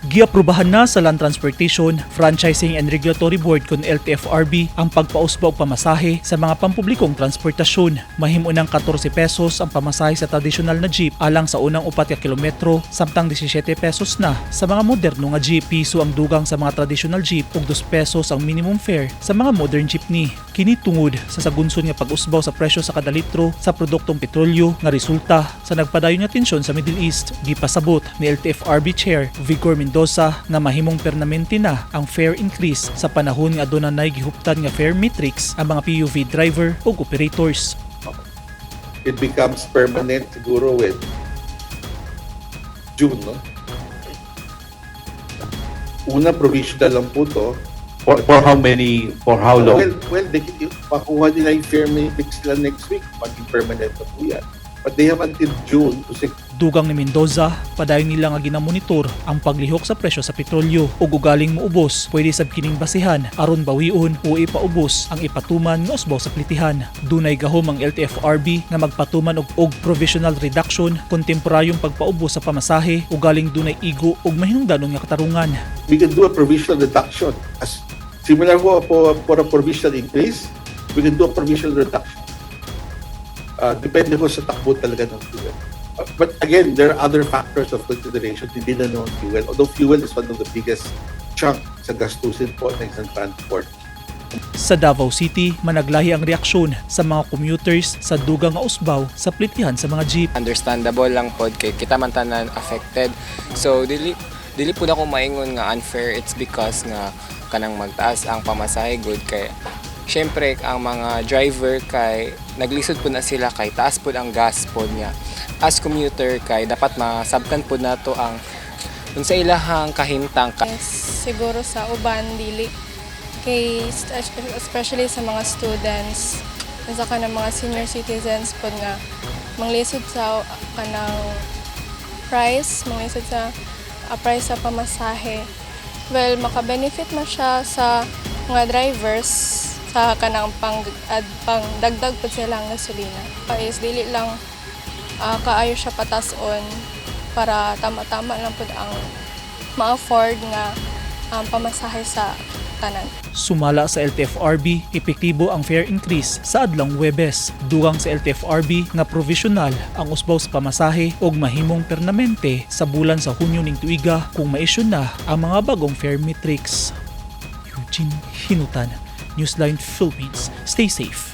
Giaprubahan na sa Land Transportation, Franchising and Regulatory Board kun LTFRB ang pagpausba og pamasahe sa mga pampublikong transportasyon. Mahimo ng 14 pesos ang pamasahe sa tradisyonal na jeep alang sa unang 4 kilometro samtang 17 pesos na sa mga moderno nga jeep. Piso ang dugang sa mga traditional jeep ug 2 pesos ang minimum fare sa mga modern jeepney. Kini tungod sa sagunson nga pag-usbaw sa presyo sa kada litro sa produktong petrolyo nga resulta sa nagpadayon nga tensyon sa Middle East. Gipasabot ni LTFRB Chair Vigor Mendoza nga mahimong permanente na ang fare increase sa panahon nga adunay gihuptan nga fare matrix ang mga PUV driver ug operators. It becomes permanent siguro with June, no? Una provisional lang po to. For how long? Well, pakuha nila yung fare matrix nila next week, maging permanent na po yan. But they have until June to Dugang ni Mendoza, padayon nila nga ginamonitor ang paglihok sa presyo sa petrolyo ug ugaling moubos pwede sab kining basihan aron bawion o ipaubos ang ipatuman nga usbaw sa plitihan. Dunay gahom ang LTFRB nga magpatuman og provisional reduction kung temporaryong pagpaubos sa pamasahe ugaling dunay igo ug mahinungdanon nga katarungan. we can do a provisional reduction. As similar for a provisional increase, we can do a provisional reduction. Depende po sa takbo talaga ng fuel. But again, there are other factors of consideration hindi na ng fuel. Although fuel is one of the biggest chunk sa gastusin po ng isang transport. Sa Davao City, managlahi ang reaksyon sa mga commuters sa dugang nga usbaw sa plitihan sa mga jeep. Understandable lang pod kay kita man tanan affected. So dili po na ko maingon nga unfair. It's because nga kanang magtaas ang pamasahe good kay syempre ang mga driver kay naglisod po na sila kay taas po ang gas po niya. As commuter kay dapat masabtan po nato ang unsa ilahang kahimtang. Siguro sa uban dili kay especially sa mga students sa kanang mga senior citizens po nga manglisod sa kanang price price sa pamasahe. Well, maka-benefit na siya sa mga drivers sa kanang pangdagdag po sila ang gasolina. Is dili lang kaayo siya patason para tama-tama lang po ang ma-afford nga pamasahe sa tanan. Sumala sa LTFRB, epektibo ang fare increase sa adlang Huwebes. Dugang sa LTFRB nga provisional ang usbaw sa pamasahe ug mahimong permanente sa bulan sa Hunyo ning tuiga kung ma-issue na ang mga bagong fare matrix. Eugene Hinutan, Newsline Philippines. Stay safe.